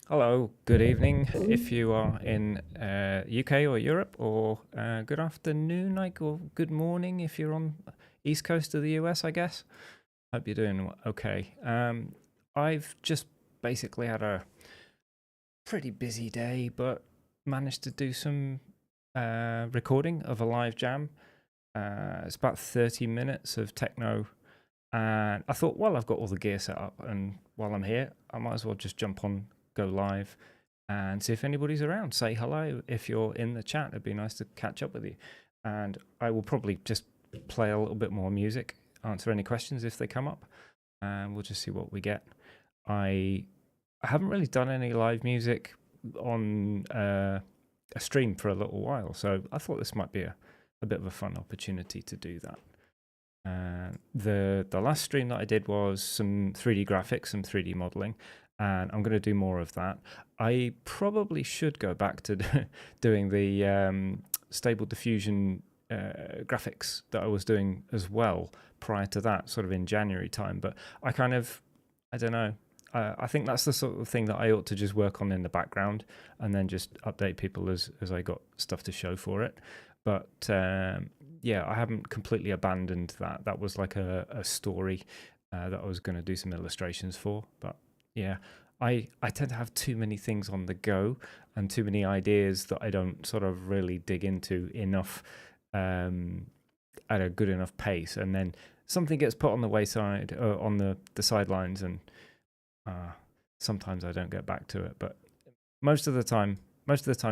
Hello, good evening if you are in UK or Europe, or good afternoon, like, or good morning if you're on east coast of the US, I guess. Hope you're doing okay. I've just basically had a pretty busy day, but managed to do some recording of a live jam. It's about 30 minutes of techno, and I thought, well, I've got all the gear set up, and while I'm here, I might as well just jump on, go live, and see if anybody's around. Say hello if you're in the chat. It'd be nice to catch up with you. And I will probably just play a little bit more music, answer any questions if they come up, and we'll just see what we get. I haven't really done any live music on a stream for a little while, so I thought this might be a bit of a fun opportunity to do that. The last stream that I did was some 3D graphics, some 3D modeling, and I'm going to do more of that. I probably should go back to doing the stable diffusion graphics that I was doing as well prior to that, sort of in January time. But I don't know. I think that's the sort of thing that I ought to just work on in the background and then just update people as I got stuff to show for it. But yeah, I haven't completely abandoned that. That was like a story that I was going to do some illustrations for. But yeah, I tend to have too many things on the go and too many ideas that I don't sort of really dig into enough at a good enough pace. And then something gets put on the wayside, on the sidelines, and sometimes I don't get back to it. But most of the time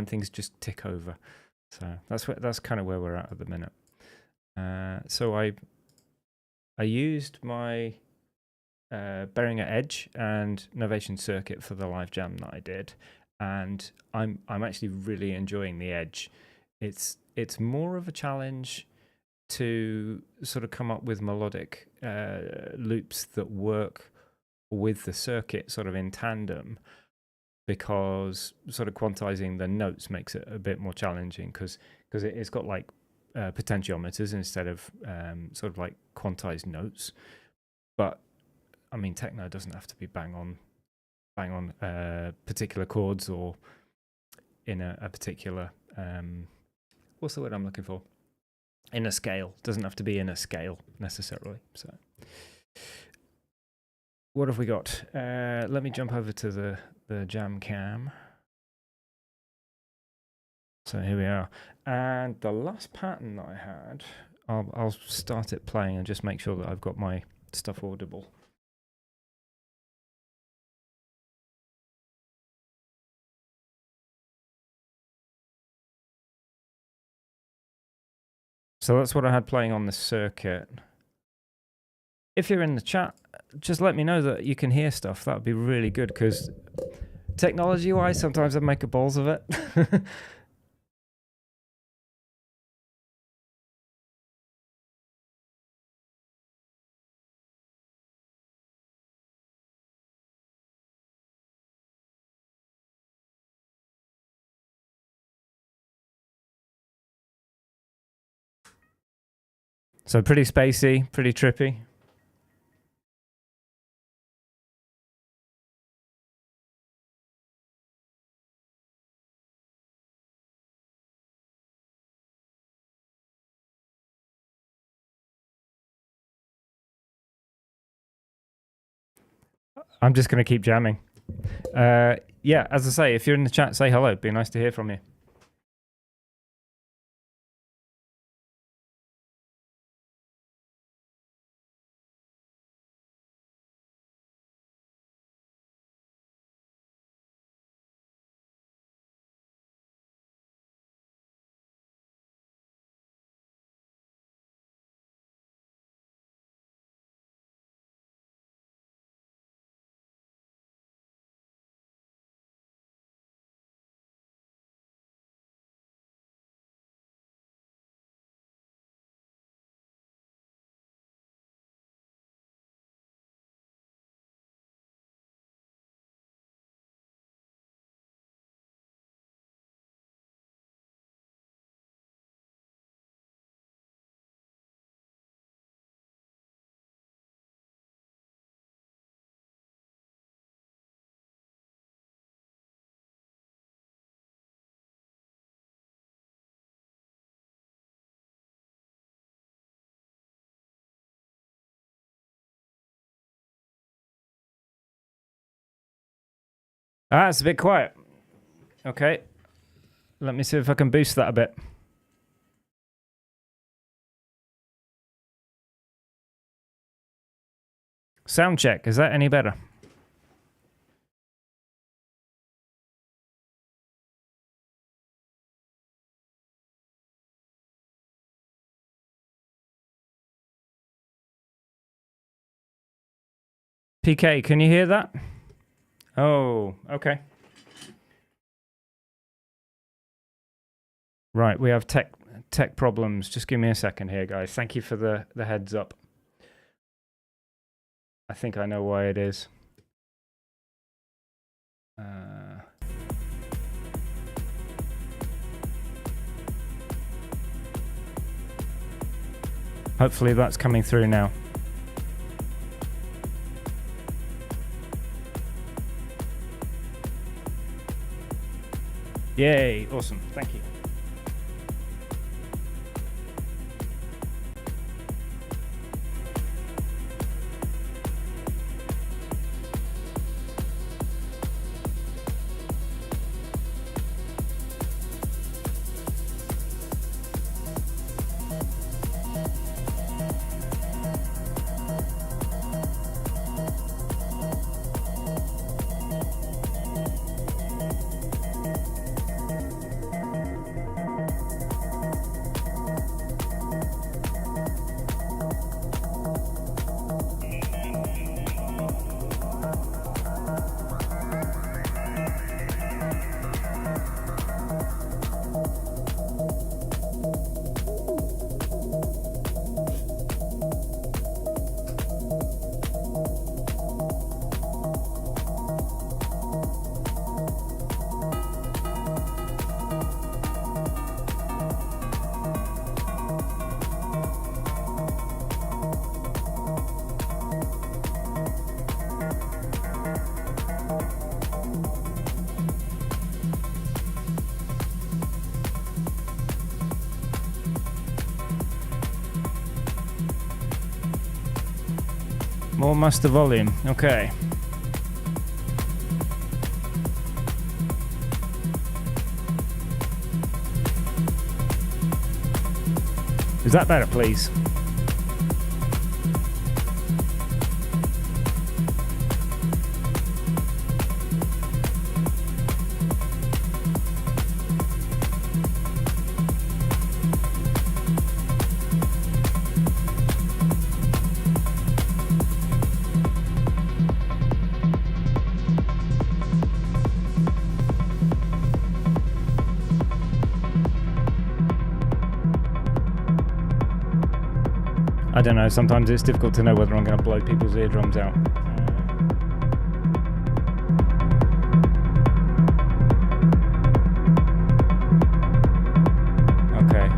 things just tick over. So that's kind of where we're at the minute. So I used my Behringer Edge and Novation Circuit for the live jam that I did, and I'm actually really enjoying the Edge. It's more of a challenge to sort of come up with melodic loops that work with the circuit sort of in tandem, because sort of quantizing the notes makes it a bit more challenging because it's got like potentiometers instead of sort of like quantized notes. But I mean, techno doesn't have to be bang on particular chords or in a particular what's the word I'm looking for? In a scale. Doesn't have to be in a scale necessarily. So what have we got? Let me jump over to the jam cam. So here we are. And the last pattern that I had, I'll start it playing and just make sure that I've got my stuff audible. So that's what I had playing on the circuit. If you're in the chat, just let me know that you can hear stuff. That would be really good, because technology-wise, sometimes I make a balls of it. So pretty spacey, pretty trippy. I'm just going to keep jamming. Yeah, as I say, if you're in the chat, say hello. It'd be nice to hear from you. Ah, it's a bit quiet. Okay. Let me see if I can boost that a bit. Sound check. Is that any better? PK, can you hear that? Oh, okay. Right, we have tech problems. Just give me a second here, guys. Thank you for the heads up. I think I know why it is. Hopefully that's coming through now. Yay, awesome, thank you. More master volume, okay. Is that better, please? I don't know, sometimes it's difficult to know whether I'm going to blow people's eardrums out. Okay.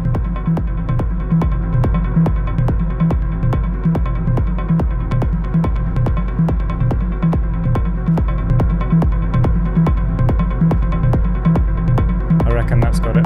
I reckon that's got it.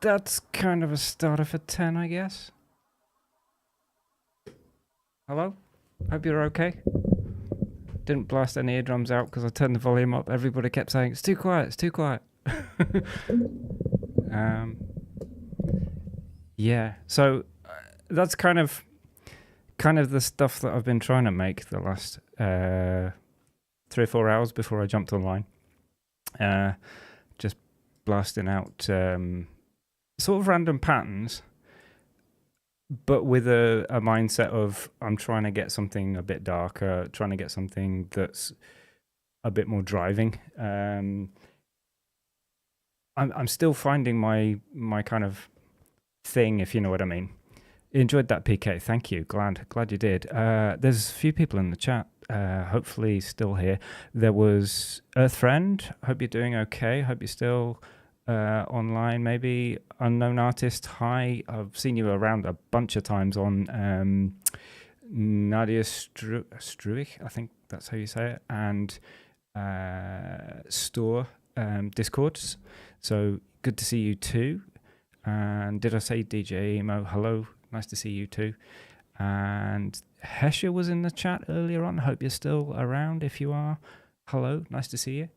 That's kind of a starter for 10, I guess. Hello? Hope you're okay. Didn't blast any eardrums out because I turned the volume up. Everybody kept saying, it's too quiet, it's too quiet. Yeah, so that's kind of the stuff that I've been trying to make the last 3 or 4 hours before I jumped online. Just blasting out sort of random patterns, but with a mindset of I'm trying to get something a bit darker, trying to get something that's a bit more driving. I'm still finding my kind of thing, if you know what I mean. Enjoyed that, PK. Thank you. Glad you did. There's a few people in the chat. Hopefully still here. There was Earth Friend. Hope you're doing okay. Hope you're still online. Maybe Unknown Artist. Hi. I've seen you around a bunch of times on Nadia Struich. I think that's how you say it. And Store Discords. So good to see you too. And did I say DJ Emo? Hello. Nice to see you too. And Hesha was in the chat earlier on. Hope you're still around. If you are, hello. Nice to see you.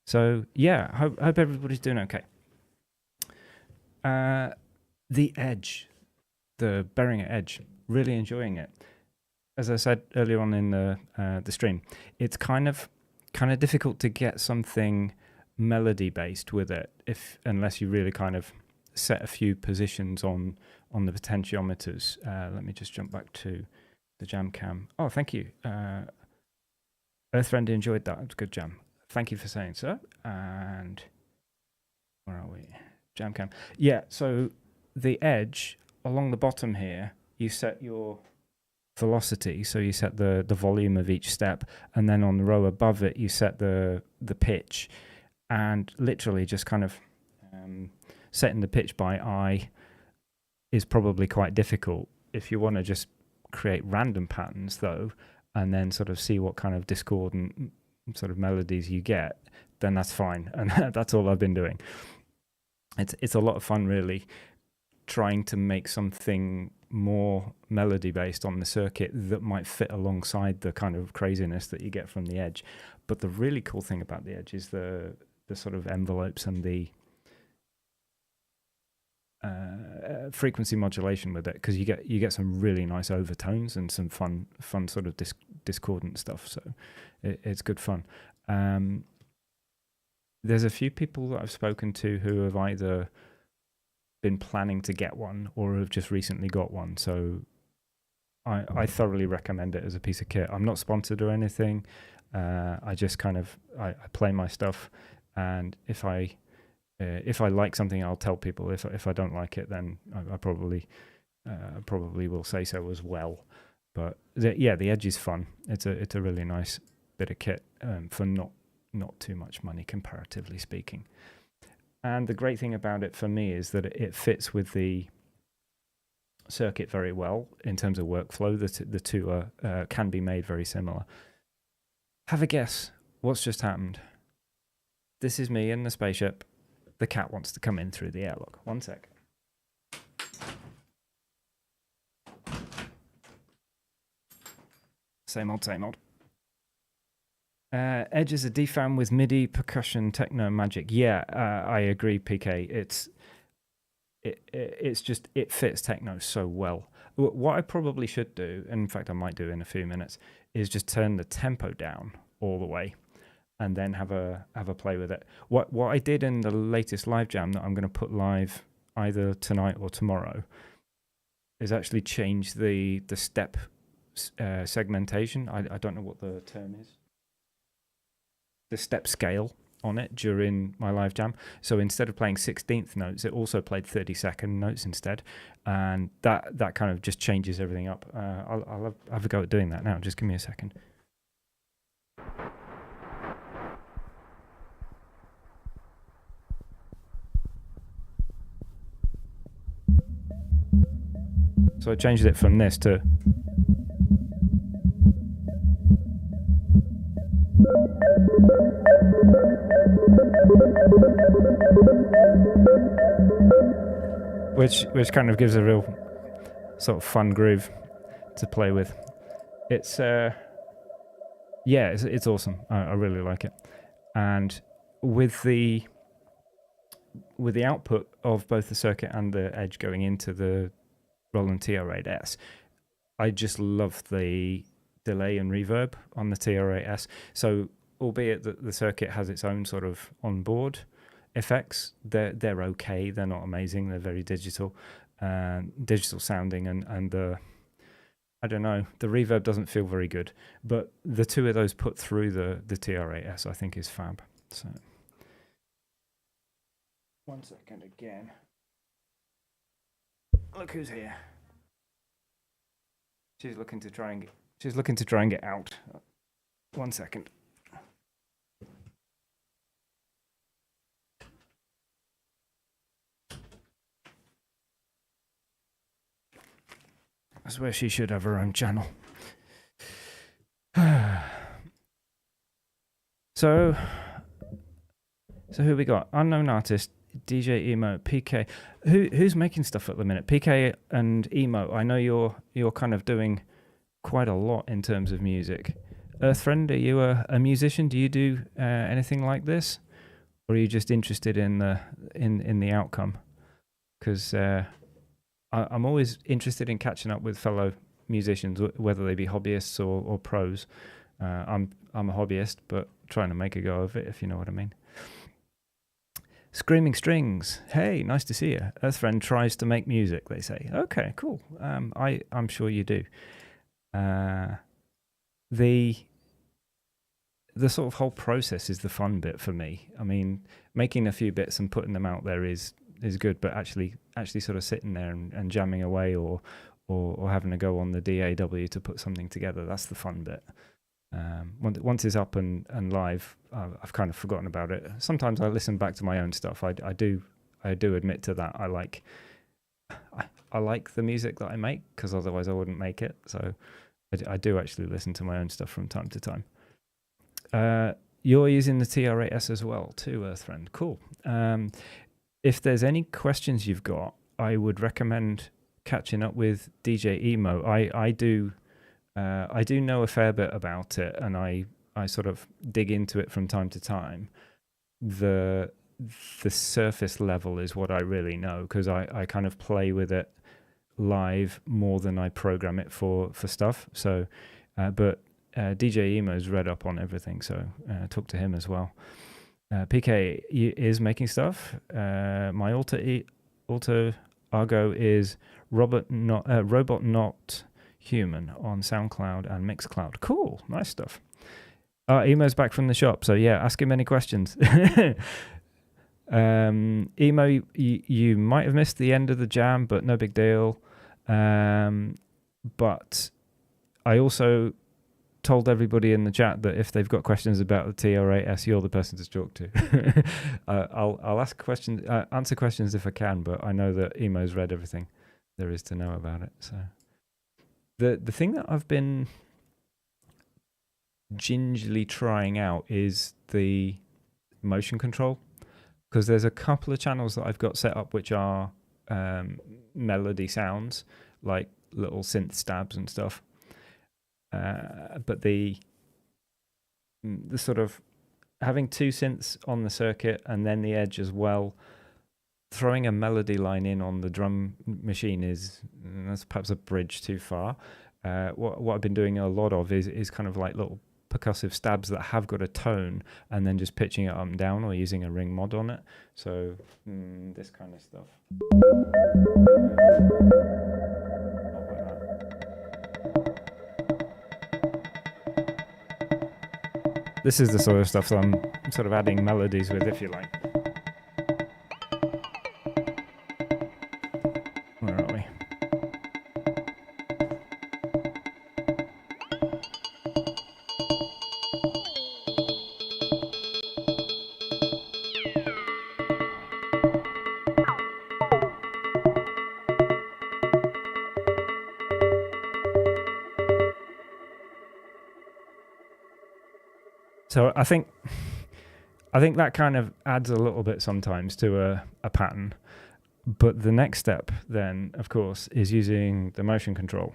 So yeah, hope everybody's doing okay. The Edge, the Beringer Edge, really enjoying it. As I said earlier on in the stream, it's kind of difficult to get something melody based with it unless you really kind of set a few positions on the potentiometers. Let me just jump back to the jam cam. Oh, thank you. Earthfriend enjoyed that. It was a good jam. Thank you for saying so. And where are we? Jam cam. Yeah, so the edge along the bottom here, you set your velocity, so you set the volume of each step, and then on the row above it you set the pitch, and literally just kind of setting the pitch by eye is probably quite difficult. If you want to just create random patterns though, and then sort of see what kind of discordant sort of melodies you get, then that's fine. And that's all I've been doing. It's a lot of fun really, trying to make something more melody based on the circuit that might fit alongside the kind of craziness that you get from the edge. But the really cool thing about the edge is the sort of envelopes and the frequency modulation with it, because you get some really nice overtones and some fun sort of discordant stuff. So it's good fun. There's a few people that I've spoken to who have either been planning to get one or have just recently got one. So I thoroughly recommend it as a piece of kit. I'm not sponsored or anything. I just kind of I play my stuff, and if I like something, I'll tell people. If I don't like it, then I probably will say so as well. But the edge is fun. It's a really nice bit of kit for not too much money, comparatively speaking. And the great thing about it for me is that it fits with the circuit very well in terms of workflow. The two can be made very similar. Have a guess what's just happened. This is me in the spaceship. The cat wants to come in through the airlock. 1 sec. Same old. Edge is a DFAM with MIDI, percussion, techno, magic. Yeah, I agree, PK. It's just, it fits techno so well. What I probably should do, and in fact I might do in a few minutes, is just turn the tempo down all the way and then have a play with it. What I did in the latest live jam that I'm going to put live either tonight or tomorrow is actually change the step segmentation. I don't know what the term is. The step scale on it during my live jam. So instead of playing 16th notes, it also played 32nd notes instead. And that kind of just changes everything up. I'll have a go at doing that now. Just give me a second. So I changed it from this to... which kind of gives a real sort of fun groove to play with. It's it's awesome. I really like it. And with the output of both the circuit and the edge going into the Roland TR-8S, I just love the delay and reverb on the TR-8S. So albeit that the circuit has its own sort of onboard effects, they're okay. They're not amazing. They're very digital sounding, and the I don't know, the reverb doesn't feel very good. But the two of those put through the TR-8S, I think, is fab. So 1 second again. Look who's here. She's looking to try and get out. 1 second. I swear she should have her own channel. So who we got? Unknown artist, DJ Emo, PK. Who's making stuff at the minute? PK and Emo. I know you're kind of doing quite a lot in terms of music. Earthfriend, are you a musician? Do you do anything like this, or are you just interested in the outcome? Because I'm always interested in catching up with fellow musicians, whether they be hobbyists or pros. I'm a hobbyist, but trying to make a go of it, if you know what I mean. Screaming Strings. Hey, nice to see you. Earthfriend tries to make music, they say. Okay, cool. I'm sure you do. The sort of whole process is the fun bit for me. I mean, making a few bits and putting them out there is good, but actually sort of sitting there and jamming away or having a go on the DAW to put something together, that's the fun bit. Once it's up and live, I've kind of forgotten about it. Sometimes I listen back to my own stuff. I do admit to that. I like the music that I make, because otherwise I wouldn't make it. So I do actually listen to my own stuff from time to time. You're using the TR-8S as well too, Earthfriend. Cool. If there's any questions you've got, I would recommend catching up with DJ Emo. I do know a fair bit about it, and I sort of dig into it from time to time. The surface level is what I really know, because I kind of play with it live more than I program it for stuff. So, but DJ Emo's read up on everything, so talk to him as well. PK is making stuff. My alter Argo is Robot Not Human on SoundCloud and Mixcloud. Cool, nice stuff. Emo's back from the shop, so yeah, ask him any questions. Emo, you might have missed the end of the jam, but no big deal. But I also told everybody in the chat that if they've got questions about the TR-8S, you're the person to talk to. I'll ask questions, answer questions if I can, but I know that Emo's read everything there is to know about it. So the thing that I've been gingerly trying out is the motion control, because there's a couple of channels that I've got set up which are melody sounds, like little synth stabs and stuff. But the sort of having two synths on the circuit and then the edge as well, throwing a melody line in on the drum machine that's perhaps a bridge too far. What I've been doing a lot of is kind of like little percussive stabs that have got a tone, and then just pitching it up and down or using a ring mod on it. So this kind of stuff. This is the sort of stuff that I'm sort of adding melodies with, if you like. Where are we? So I think that kind of adds a little bit sometimes to a pattern. But the next step then, of course, is using the motion control.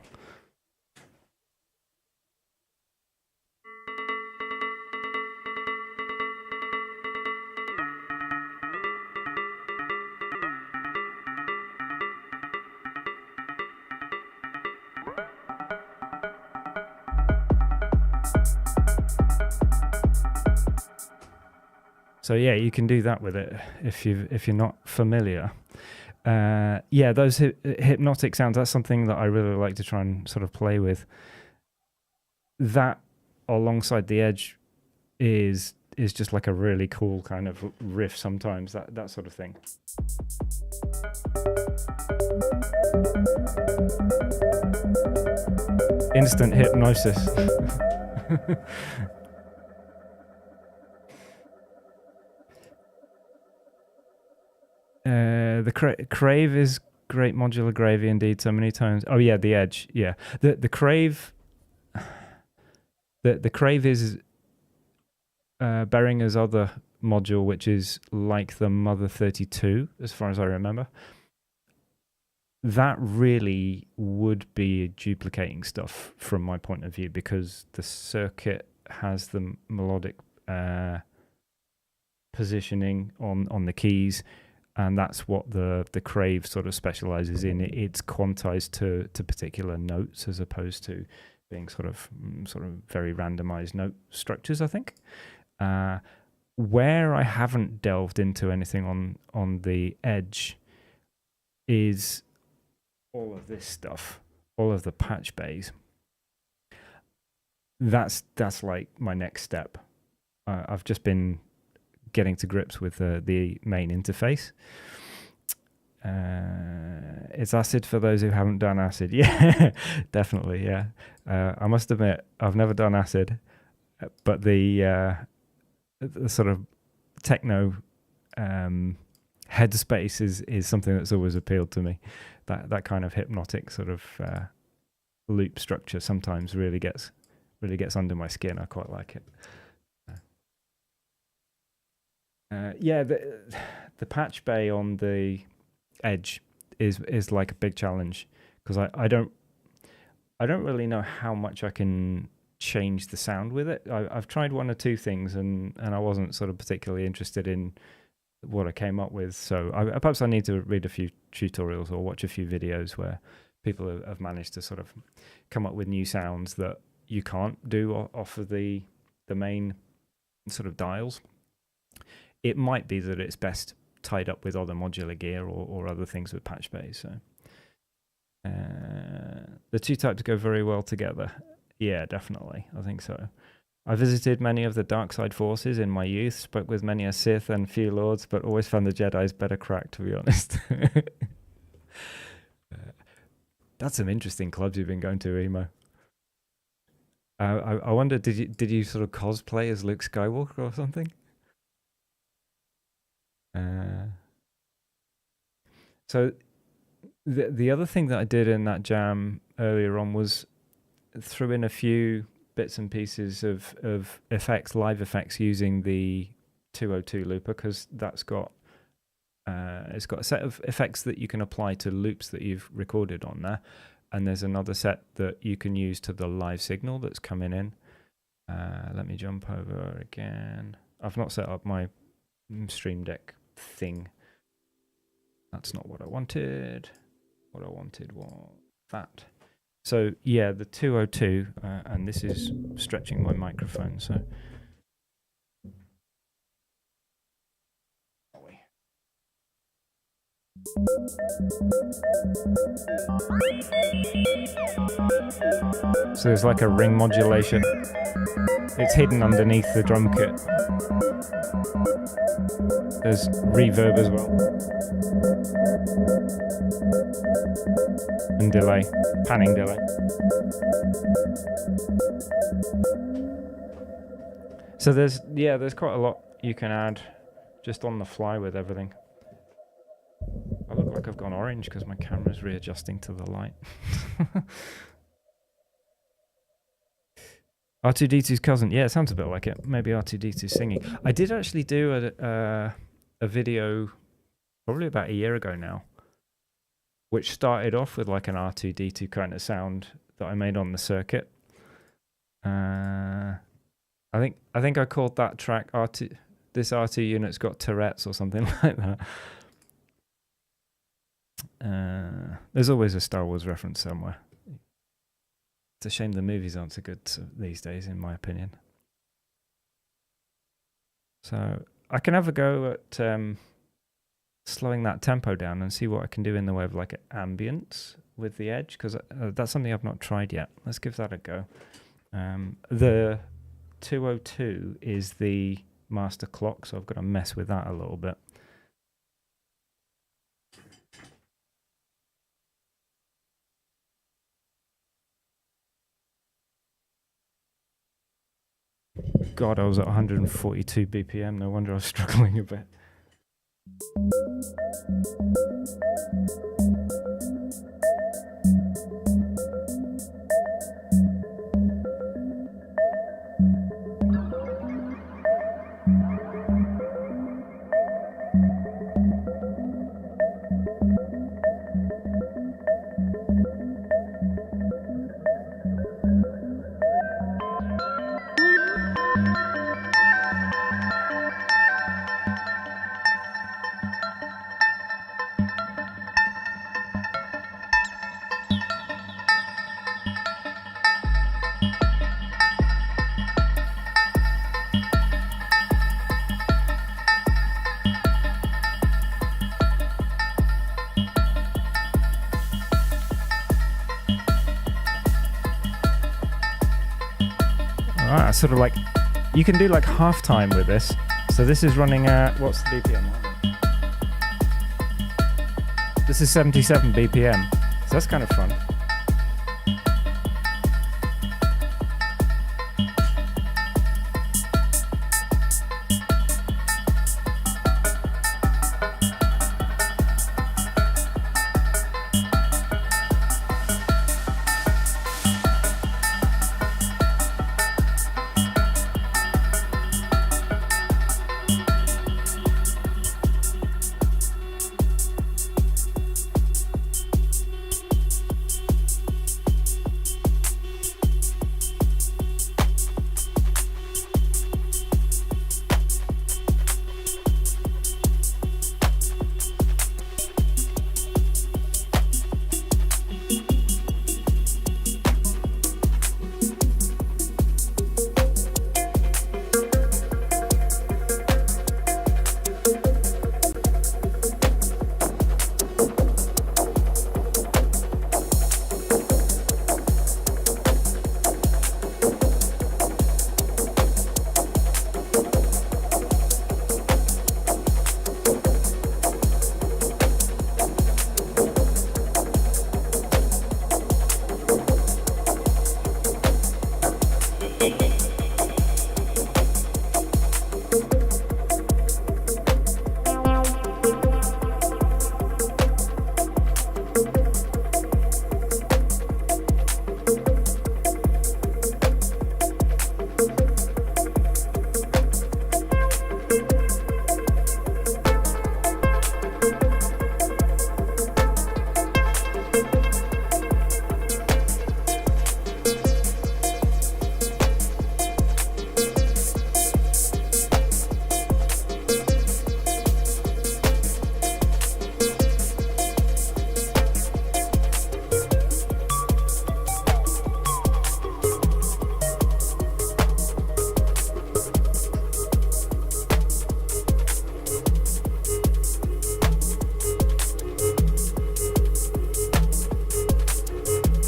So yeah, you can do that with it if you're not familiar. Yeah, those hypnotic sounds, that's something that I really like to try and sort of play with. That alongside the edge is just like a really cool kind of riff sometimes, that sort of thing. Instant hypnosis. The crave is great modular gravy indeed, so many times. Oh yeah, the edge, yeah. The crave the crave is Behringer's other module, which is like the Mother 32, as far as I remember. That really would be duplicating stuff from my point of view, because the circuit has the melodic positioning on the keys, and that's what the crave sort of specializes in. It's quantized to particular notes as opposed to being sort of very randomized note structures, I think. Where I haven't delved into anything on the edge is all of this stuff, all of the patch bays. That's like my next step. I've just been getting to grips with the main interface. It's acid for those who haven't done acid. Yeah, definitely. Yeah, I must admit I've never done acid, but the sort of techno headspace is something that's always appealed to me. That kind of hypnotic sort of loop structure sometimes really gets under my skin. I quite like it. Yeah, the patch bay on the edge is like a big challenge, because I don't really know how much I can change the sound with it. I've tried one or two things and I wasn't sort of particularly interested in what I came up with. So perhaps I need to read a few tutorials or watch a few videos where people have managed to sort of come up with new sounds that you can't do off of the main sort of dials. It might be that it's best tied up with other modular gear or other things with patch bays. So the two types go very well together. Yeah, definitely. I think so. I visited many of the dark side forces in my youth, spoke with many a Sith and few lords, but always found the Jedi's better crack, to be honest. That's some interesting clubs you've been going to, Emo. I wonder, did you sort of cosplay as Luke Skywalker or something? So the other thing that I did in that jam earlier on was threw in a few bits and pieces of effects, live effects, using the 202 looper, because that's got it's got a set of effects that you can apply to loops that you've recorded on there, and there's another set that you can use to the live signal that's coming in. Let me jump over again. I've not set up my Stream Deck thing. That's not what I wanted. What I wanted was that. So yeah, the 202, and this is stretching my microphone, so there's like a ring modulation. It's hidden underneath the drum kit. There's reverb as well. And delay, panning delay. So there's quite a lot you can add just on the fly with everything. I look like I've gone orange because my camera's readjusting to the light. R2D2's cousin. Yeah, it sounds a bit like it. Maybe R2D2's singing. I did actually do a video probably about a year ago now which started off with like an R2D2 kind of sound that I made on the circuit. I think I called that track R2. This R2 unit's got Tourette's or something like that. There's always a Star Wars reference somewhere. It's a shame the movies aren't so good these days, in my opinion. So I can have a go at slowing that tempo down and see what I can do in the way of like ambience with the edge, because that's something I've not tried yet. Let's give that a go. The 202 is the master clock, so I've got to mess with that a little bit. God, I was at 142 BPM. No wonder I was struggling a bit. Alright, sort of like, you can do like half time with this. So this is running at, what's the BPM? This is 77 BPM. So that's kind of fun.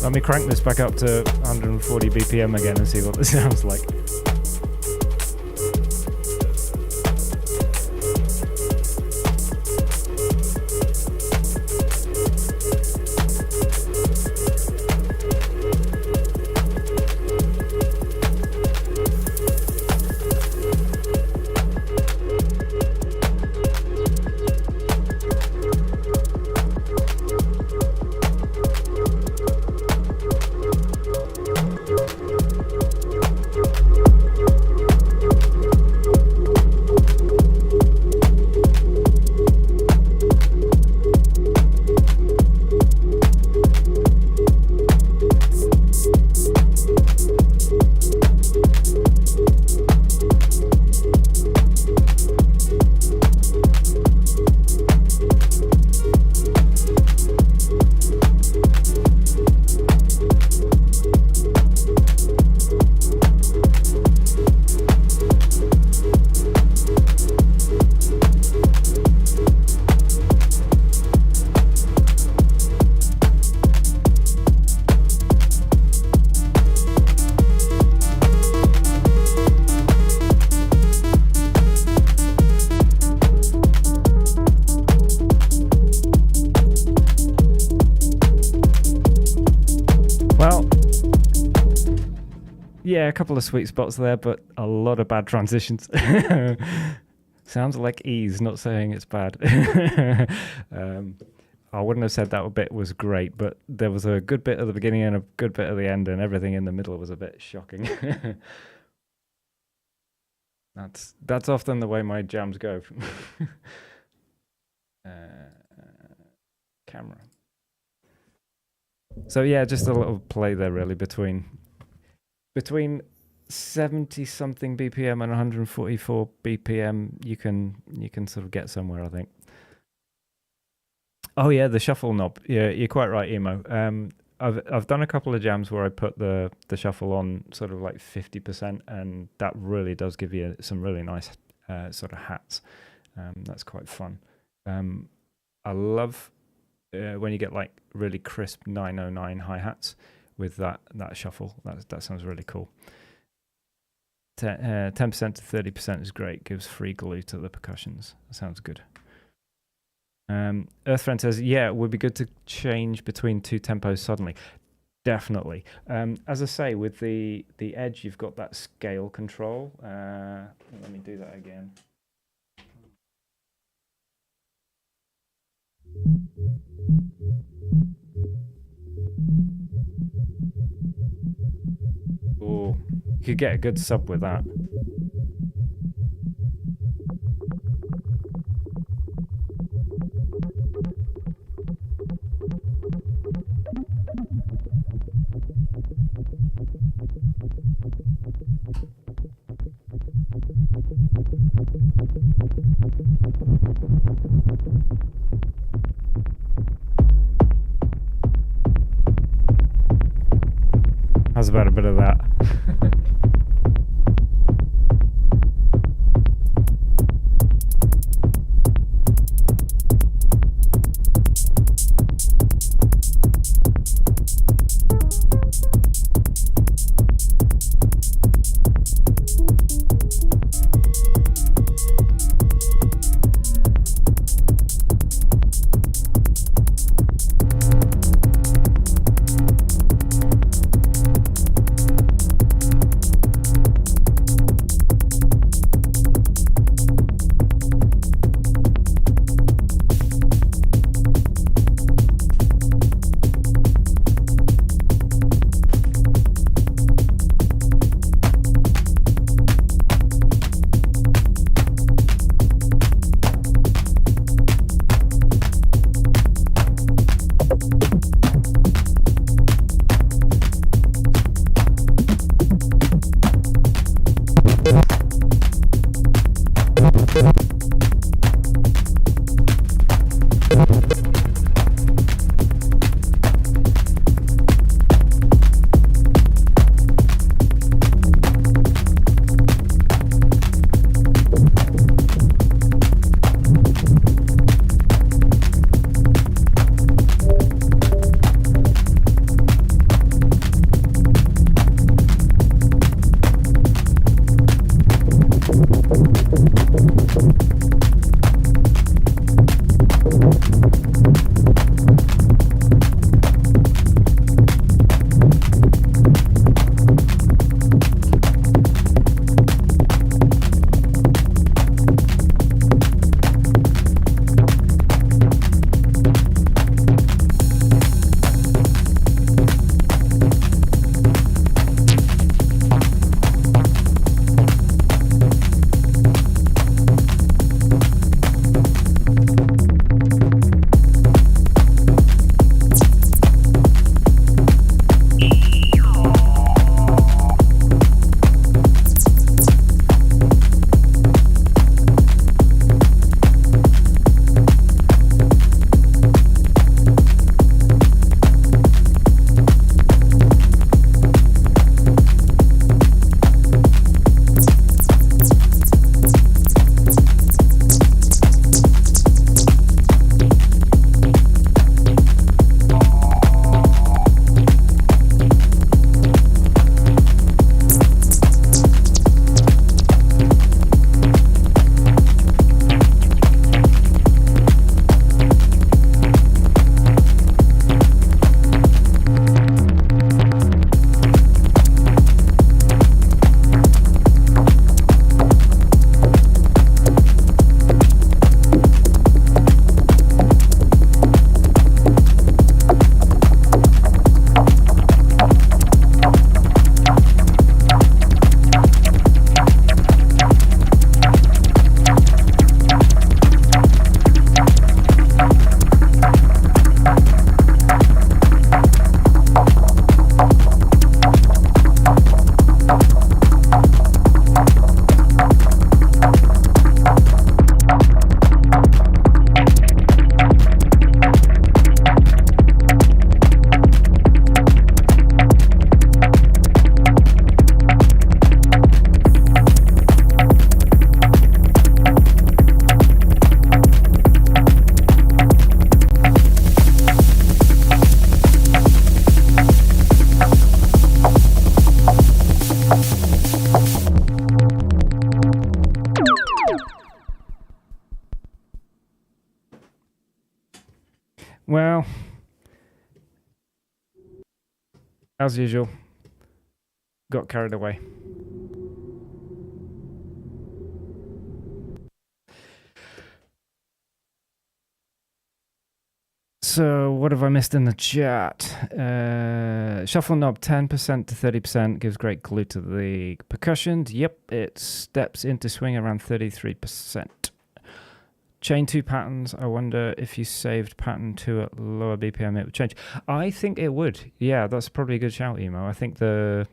Let me crank this back up to 140 BPM again and see what this sounds like. Yeah, a couple of sweet spots there, but a lot of bad transitions. Sounds like ease, not saying it's bad. I wouldn't have said that bit was great, but there was a good bit at the beginning and a good bit at the end, and everything in the middle was a bit shocking. That's often the way my jams go. Camera. So yeah, just a little play there really between 70 something BPM and 144 BPM. You can sort of get somewhere, I think. Oh yeah, the shuffle knob. Yeah, you're quite right, Emo. I've done a couple of jams where I put the shuffle on sort of like 50%, and that really does give you some really nice sort of hats. That's quite fun. I love when you get like really crisp 909 hi-hats with that shuffle. That sounds really cool. 10% to 30% is great. Gives free glue to the percussions. That sounds good. Earthfriend says, yeah, it would be good to change between two tempos suddenly. Definitely. As I say, with the Edge, you've got that scale control. Let me do that again. Oh, you could get a good sub with that. How's about a bit of that? Well, as usual, got carried away. So what have I missed in the chat? Shuffle knob 10% to 30% gives great glue to the percussions. Yep, it steps into swing around 33%. Chain 2 patterns. I wonder if you saved pattern 2 at lower BPM, it would change. I think it would. Yeah, that's probably a good shout, Emo. I think the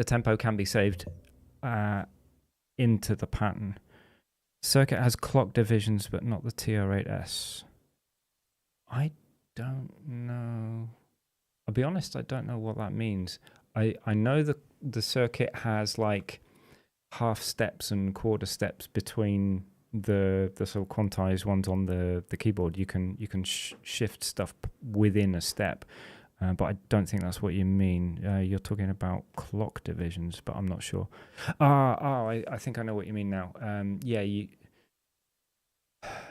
tempo can be saved into the pattern. Circuit has clock divisions, but not the TR8S. I don't know. I'll be honest, I don't know what that means. I know the circuit has like half steps and quarter steps between the sort of quantized ones on the keyboard. You can shift stuff within a step, but I don't think that's what you mean. You're talking about clock divisions, but I'm not sure. I think I know what you mean now.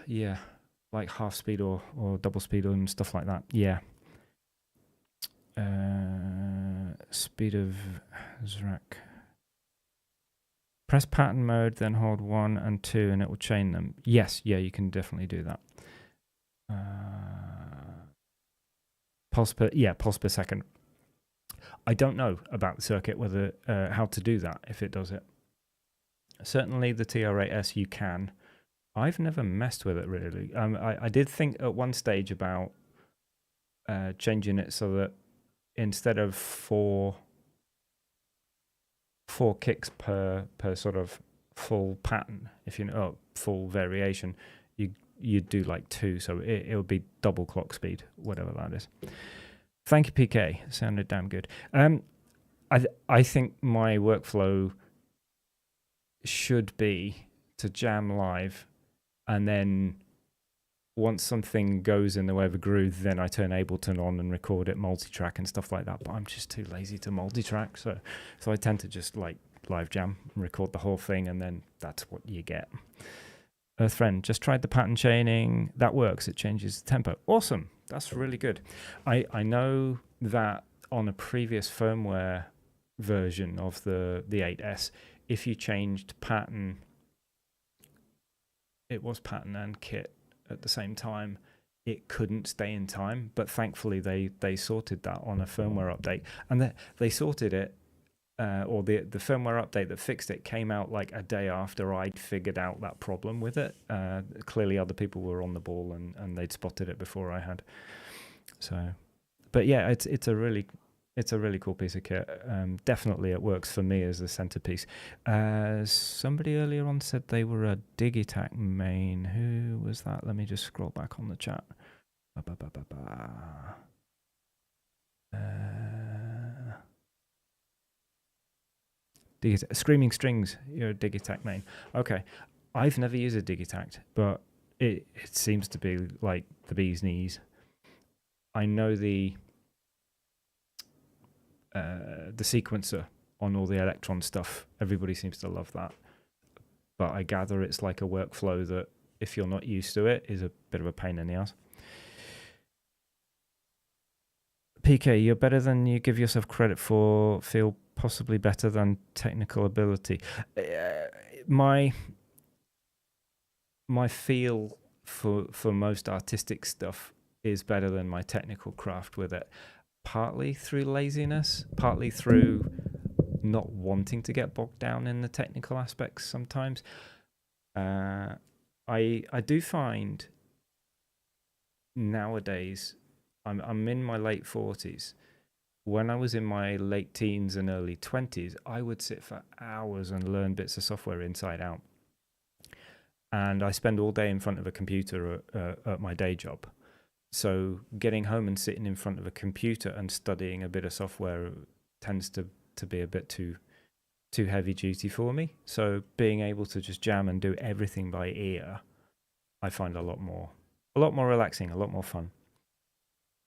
Yeah, like half speed or double speed and stuff like that. Yeah. Speed of Zrak. Press pattern mode, then hold 1 and 2, and it will chain them. Yes, yeah, you can definitely do that. Pulse per second. I don't know about the circuit, whether how to do that, if it does it. Certainly the TR8S you can. I've never messed with it, really. I did think at one stage about changing it so that instead of four kicks per sort of full pattern, if you know, full variation, you do like 2, so it would be double clock speed, whatever that is. Thank you, PK. Sounded damn good. I think my workflow should be to jam live, and then once something goes in the way of a groove, then I turn Ableton on and record it multi-track and stuff like that. But I'm just too lazy to multi-track, so I tend to just like live jam and record the whole thing, and then that's what you get. Earthfriend, just tried the pattern chaining. That works. It changes the tempo. Awesome. That's really good. I know that on a previous firmware version of the 8S, if you changed pattern, it was pattern and kit at the same time, it couldn't stay in time. But thankfully they sorted that on a firmware update, and they sorted it, or the firmware update that fixed it came out like a day after I'd figured out that problem with it. Clearly other people were on the ball and they'd spotted it before I had. So, but yeah, it's a really cool piece of kit. Definitely it works for me as the centerpiece. Somebody earlier on said they were a Digitac main. Who was that? Let me just scroll back on the chat. Screaming Strings, you're a Digitac main. Okay. I've never used a Digitac, but it seems to be like the bee's knees. I know the sequencer on all the Electron stuff. Everybody seems to love that. But I gather it's like a workflow that, if you're not used to it, is a bit of a pain in the ass. PK, you're better than you give yourself credit for. Feel possibly better than technical ability. My feel for most artistic stuff is better than my technical craft with it. Partly through laziness, partly through not wanting to get bogged down in the technical aspects sometimes. I do find nowadays, I'm in my late 40s. When I was in my late teens and early 20s, I would sit for hours and learn bits of software inside out. And I spend all day in front of a computer at my day job. So getting home and sitting in front of a computer and studying a bit of software tends to be a bit too heavy duty for me. So being able to just jam and do everything by ear, I find a lot more relaxing, a lot more fun.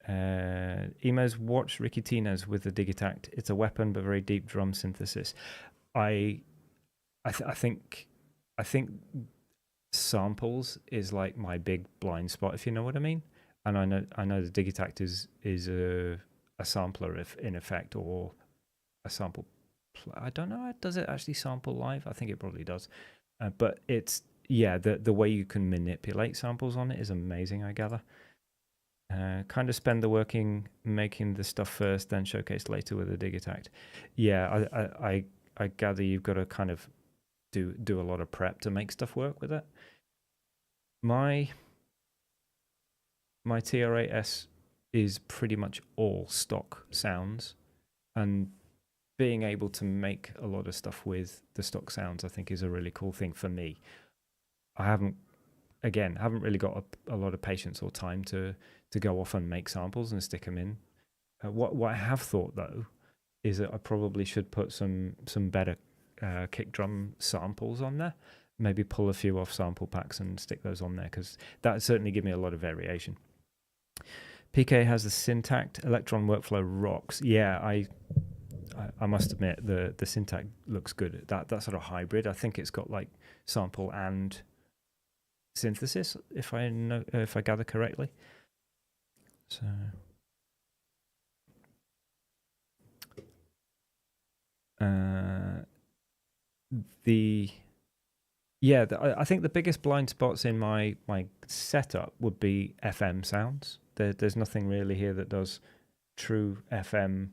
Emo's watch Ricky Tino's with the Digitact. It's a weapon, but very deep drum synthesis. I think samples is like my big blind spot, if you know what I mean. and I know the Digitact is a sampler, if in effect, or a sample. I don't know. Does it actually sample live? I think it probably does. But it's the way you can manipulate samples on it is amazing. I gather. Kind of spend the working making the stuff first, then showcase later with a Digitact. Yeah, I gather you've got to kind of do a lot of prep to make stuff work with it. My TR8S is pretty much all stock sounds, and being able to make a lot of stuff with the stock sounds, I think, is a really cool thing for me. I haven't really got a lot of patience or time to go off and make samples and stick them in. What I have thought, though, is that I probably should put some better kick drum samples on there. Maybe pull a few off sample packs and stick those on there, because that would certainly give me a lot of variation. PK has the Syntact Electron workflow rocks. Yeah, I must admit the Syntact looks good. That sort of hybrid. I think it's got like sample and synthesis, if I gather correctly. So I think the biggest blind spots in my setup would be FM sounds. There's nothing really here that does true FM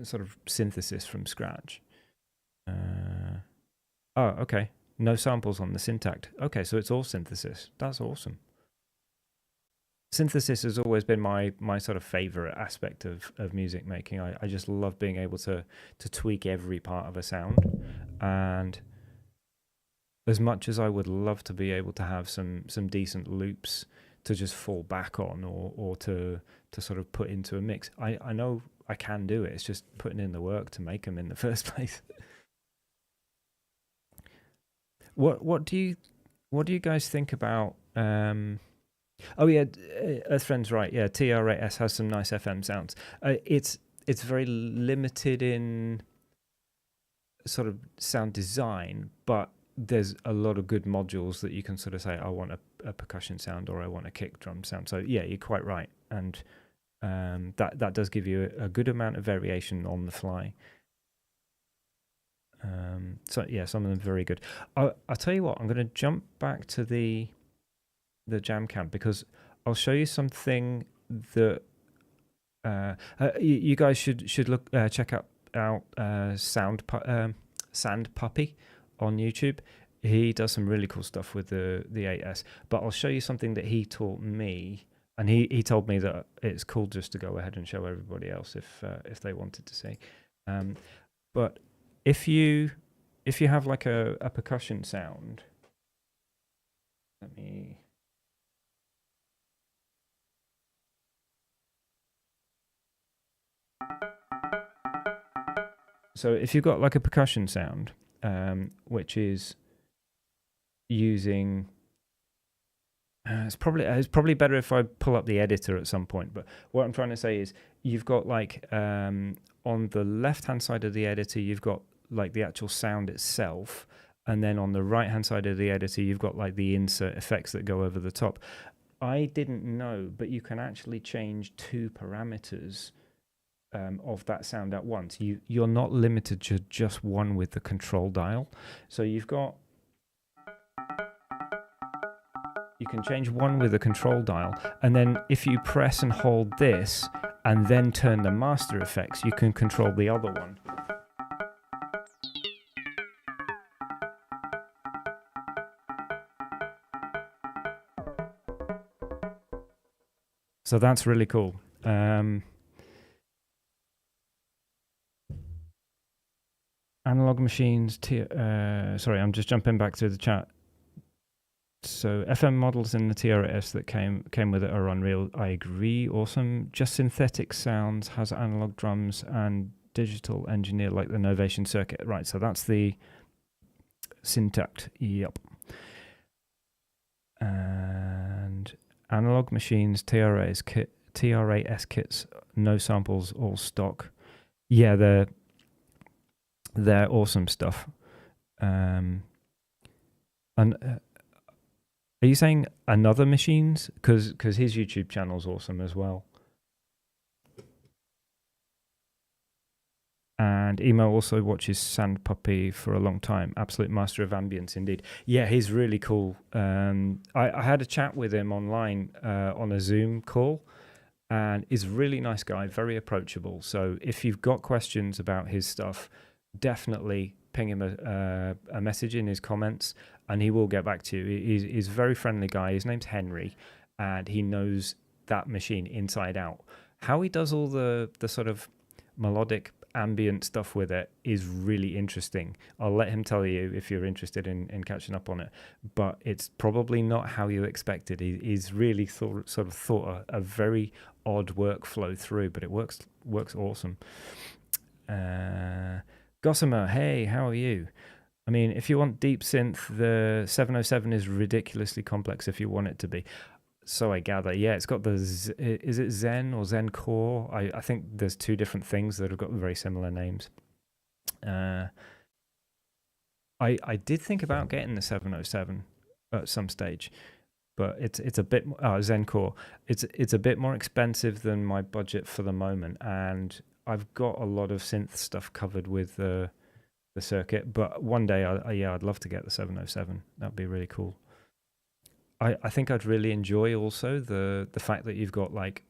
sort of synthesis from scratch. Oh, okay. No samples on the Syntact. Okay, so it's all synthesis. That's awesome. Synthesis has always been my sort of favorite aspect of music making. I just love being able to tweak every part of a sound, and as much as I would love to be able to have some decent loops to just fall back on or to sort of put into a mix, I know I can do it. It's just putting in the work to make them in the first place. What do you guys think about? Oh yeah, Earthfriend's right. Yeah, TR8S has some nice FM sounds. It's very limited in sort of sound design, but there's a lot of good modules that you can sort of say, I want a percussion sound or I want a kick drum sound. So yeah, you're quite right, and that does give you a good amount of variation on the fly. So yeah, some of them very good. I'll tell you what, I'm going to jump back to the Jam Camp, because I'll show you something that you guys should look check out Sand Puppy on YouTube. He does some really cool stuff with the 8S, but I'll show you something that he taught me, and he told me that it's cool just to go ahead and show everybody else if they wanted to see. But if you have like a percussion sound, let me. So if you've got like a percussion sound, which is using, it's probably better if I pull up the editor at some point. But what I'm trying to say is, you've got like on the left hand side of the editor, you've got like the actual sound itself, and then on the right hand side of the editor, you've got like the insert effects that go over the top. I didn't know, but you can actually change 2 parameters of that sound at once. You're not limited to just one with the control dial. So you can change one with the control dial, and then if you press and hold this and then turn the master effects, you can control the other one. So that's really cool. Analog machines. Sorry, I'm just jumping back through the chat. So FM models in the TR8S that came with it are unreal. I agree. Awesome. Just Synthetic Sounds has analog drums and digital engineer like the Novation circuit. Right. So that's the Syntact. Yep. And Analog Machines TR8S kits, no samples, all stock. Yeah, they're awesome stuff. And Are you saying another machines? Because his YouTube channel's awesome as well. And Emo also watches Sand Puppy for a long time. Absolute master of ambience, indeed. Yeah, he's really cool. I had a chat with him online on a Zoom call, and he's a really nice guy, very approachable. So if you've got questions about his stuff, definitely ping him a message in his comments, and he will get back to you. He's a very friendly guy. His name's Henry, and he knows that machine inside out. How he does all the sort of melodic ambient stuff with it is really interesting. I'll let him tell you if you're interested in catching up on it, but it's probably not how you expected. He's really sort of thought a very odd workflow through, but it works awesome. Gossamer, hey, how are you? I mean, if you want deep synth, the 707 is ridiculously complex if you want it to be. So I gather, yeah, it's got the, is it Zen or Zen Core? I think there's two different things that have got very similar names. I did think about getting the 707 at some stage, but it's a bit Zen Core. It's a bit more expensive than my budget for the moment, and I've got a lot of synth stuff covered with the circuit. But one day, I'd love to get the 707. That'd be really cool. I think I'd really enjoy also the fact that you've got like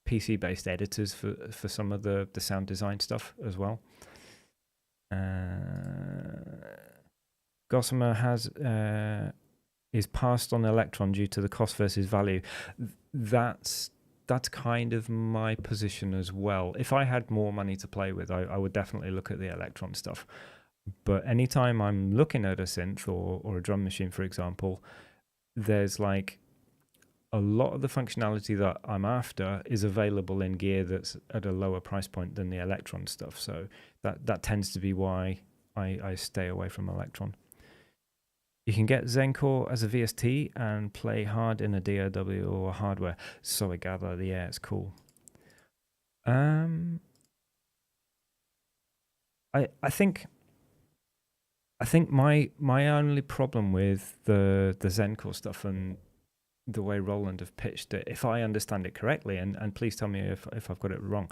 PC based editors for some of the sound design stuff as well. Gossamer has is passed on Electron due to the cost versus value. That's kind of my position as well. If I had more money to play with, I would definitely look at the Electron stuff. But anytime I'm looking at a synth or a drum machine, for example, there's like a lot of the functionality that I'm after is available in gear that's at a lower price point than the Electron stuff. So that tends to be why I stay away from Electron. You can get Zencore as a VST and play hard in a DAW or hardware. So I gather, yeah, it's cool. I think my only problem with the Zencore stuff and the way Roland have pitched it, if I understand it correctly, and please tell me if I've got it wrong,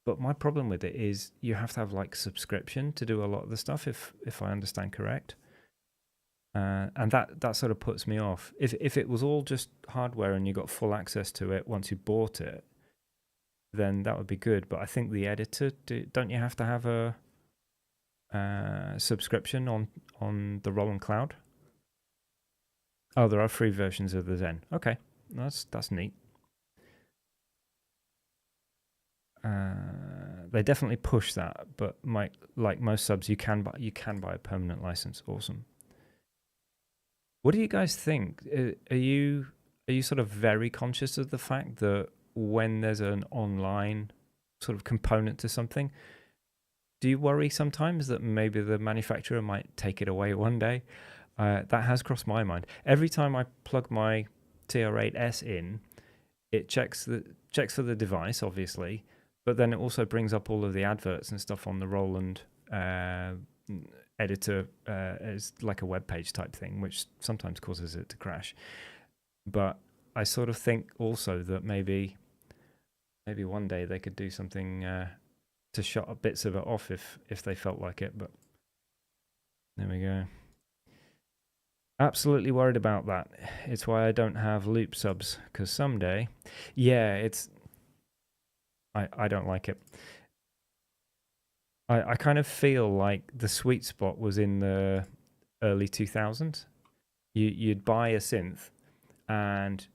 but my problem with it is you have to have like subscription to do a lot of the stuff, if I understand correct. And that sort of puts me off. If it was all just hardware and you got full access to it once you bought it, then that would be good. But I think the editor, don't you have to have a subscription on the Roland Cloud? Oh, there are free versions of the Zen. Okay, that's neat. They definitely push that, but like most subs, you can buy a permanent license. Awesome. What do you guys think? Are you sort of very conscious of the fact that when there's an online sort of component to something, do you worry sometimes that maybe the manufacturer might take it away one day? That has crossed my mind. Every time I plug my TR8S in, it checks for the device, obviously, but then it also brings up all of the adverts and stuff on the Roland editor as like a web page type thing, which sometimes causes it to crash. But I sort of think also that maybe one day they could do something to shut up bits of it off if they felt like it. But there we go. Absolutely worried about that. It's why I don't have loop subs, because someday, yeah, it's I don't like it. I kind of feel like the sweet spot was in the early 2000s. You'd buy a synth and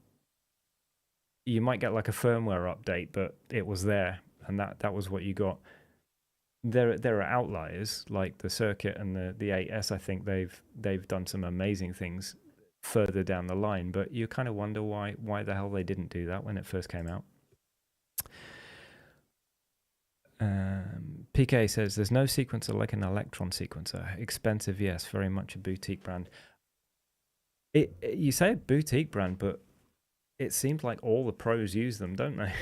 you might get like a firmware update, but it was there, and that was what you got. There are outliers like the Circuit and the 8S. I think they've done some amazing things further down the line, but you kind of wonder why the hell they didn't do that when it first came out. PK says there's no sequencer like an Electron sequencer. Expensive, yes, very much a boutique brand. You say a boutique brand, but it seems like all the pros use them, don't they?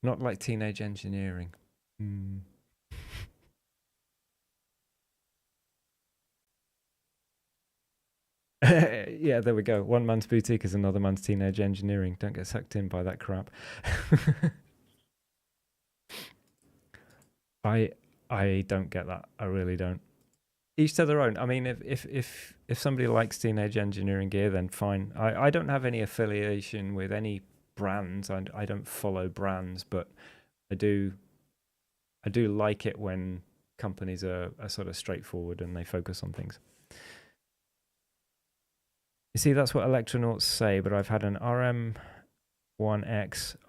Not like Teenage Engineering. Yeah, there we go. One man's boutique is another man's teenage engineering. Don't get sucked in by that crap. I I don't get that. I really don't. Each to their own. I mean, if somebody likes teenage engineering gear, then fine. I don't have any affiliation with any brands. I don't follow brands, but I do I do like it when companies are sort of straightforward and they focus on things. You see, that's what Electronauts say, but I've had an RM1X,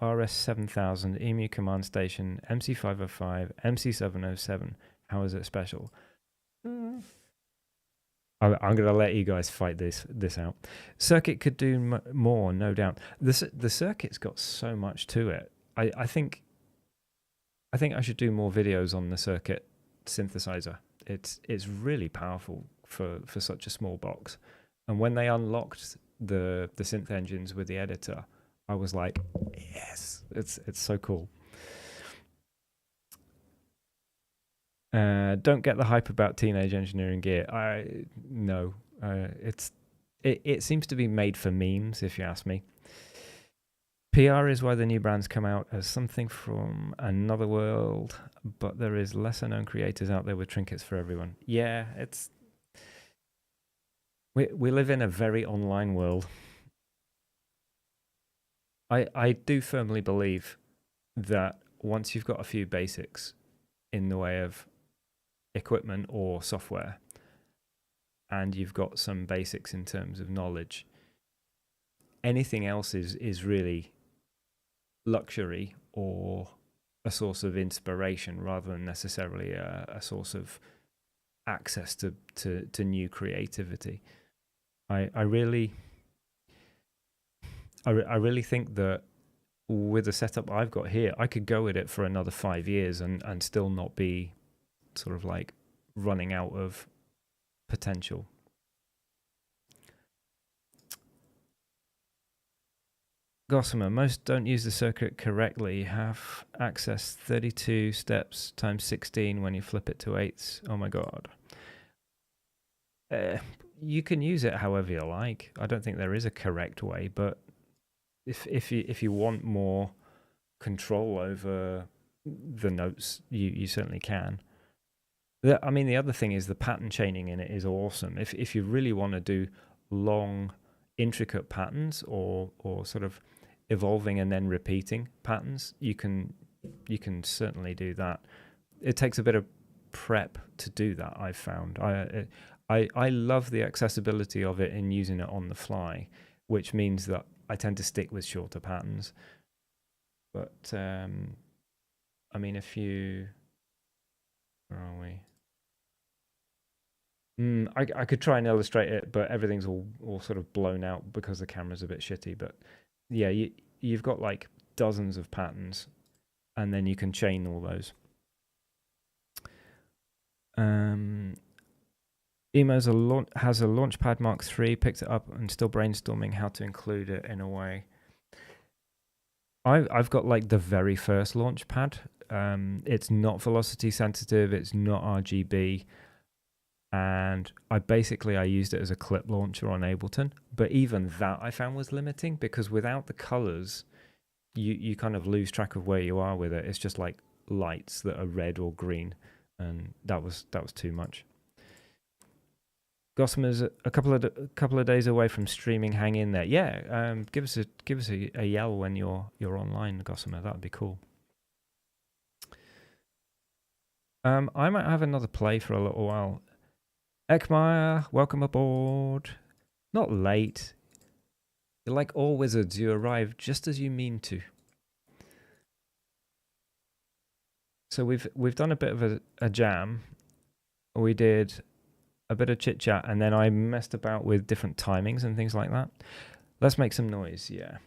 RS7000, EMU Command Station, MC505, MC707. How is it special? I'm going to let you guys fight this out. Circuit could do more, no doubt. The circuit's got so much to it. I think I should do more videos on the circuit synthesizer. It's really powerful for such a small box. And when they unlocked the synth engines with the editor, I was like, yes, it's so cool. Don't get the hype about teenage engineering gear. It seems to be made for memes, if you ask me. PR is why the new brands come out as something from another world, but there is lesser known creators out there with trinkets for everyone. Yeah, we live in a very online world. I do firmly believe that once you've got a few basics in the way of equipment or software, and you've got some basics in terms of knowledge, anything else is really luxury or a source of inspiration rather than necessarily a source of access to new creativity. I really think that with the setup I've got here, I could go at it for another 5 years and still not be sort of like running out of potential. Gossamer, most don't use the circuit correctly. You have access 32 steps times 16 when you flip it to eighths. Oh my god. You can use it however you like. I don't think there is a correct way, but if you want more control over the notes, you certainly can. I mean, the other thing is the pattern chaining in it is awesome. If you really want to do long, intricate patterns or sort of evolving and then repeating patterns, you can certainly do that. It takes a bit of prep to do that, I've found. I love the accessibility of it in using it on the fly, which means that I tend to stick with shorter patterns. But I mean, if you, where are we? I could try and illustrate it, but everything's all sort of blown out because the camera's a bit shitty. But yeah, you've got like dozens of patterns, and then you can chain all those. Emo's has a Launchpad Mark III, picked it up and still brainstorming how to include it in a way. I've got like the very first Launchpad. It's not velocity sensitive, it's not RGB, and I used it as a clip launcher on Ableton. But even that I found was limiting, because without the colors, you kind of lose track of where you are with it. It's just like lights that are red or green, and that was too much. Gossamer's a couple of days away from streaming. Hang in there. Yeah, give us a yell when you're online, Gossamer. That would be cool. I might have another play for a little while. Ekmeyer, welcome aboard. Not late. You're like all wizards. You arrive just as you mean to. So we've done a bit of a jam. We did a bit of chit chat, and then I messed about with different timings and things like that. Let's make some noise, yeah.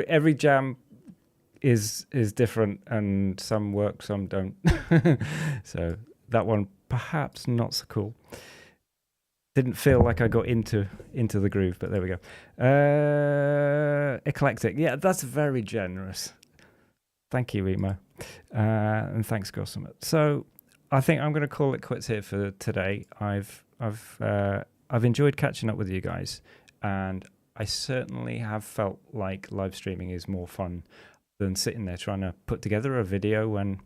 Every jam is different, and some work, some don't. So that one perhaps not so cool. Didn't feel like I got into the groove, but there we go. Eclectic, yeah, that's very generous. Thank you, Emo, and thanks, Gossamet. So I think I'm going to call it quits here for today. I've enjoyed catching up with you guys, and I certainly have felt like live streaming is more fun than sitting there trying to put together a video when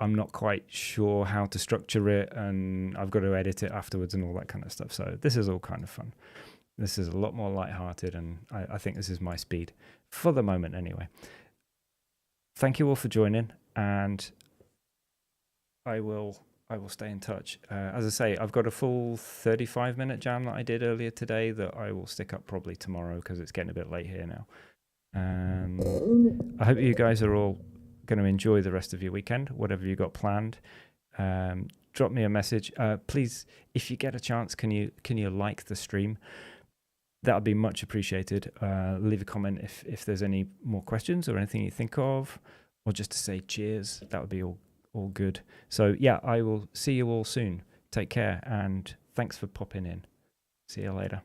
I'm not quite sure how to structure it, and I've got to edit it afterwards and all that kind of stuff. So this is all kind of fun. This is a lot more lighthearted, and I think this is my speed for the moment anyway. Thank you all for joining, and I will stay in touch. As I say, I've got a full 35-minute jam that I did earlier today that I will stick up probably tomorrow because it's getting a bit late here now. I hope you guys are all going to enjoy the rest of your weekend, whatever you got planned. Drop me a message. Please, if you get a chance, can you like the stream? That would be much appreciated. Leave a comment if there's any more questions or anything you think of, or just to say cheers. That would be all good. So yeah, I will see you all soon. Take care, and thanks for popping in. See you later.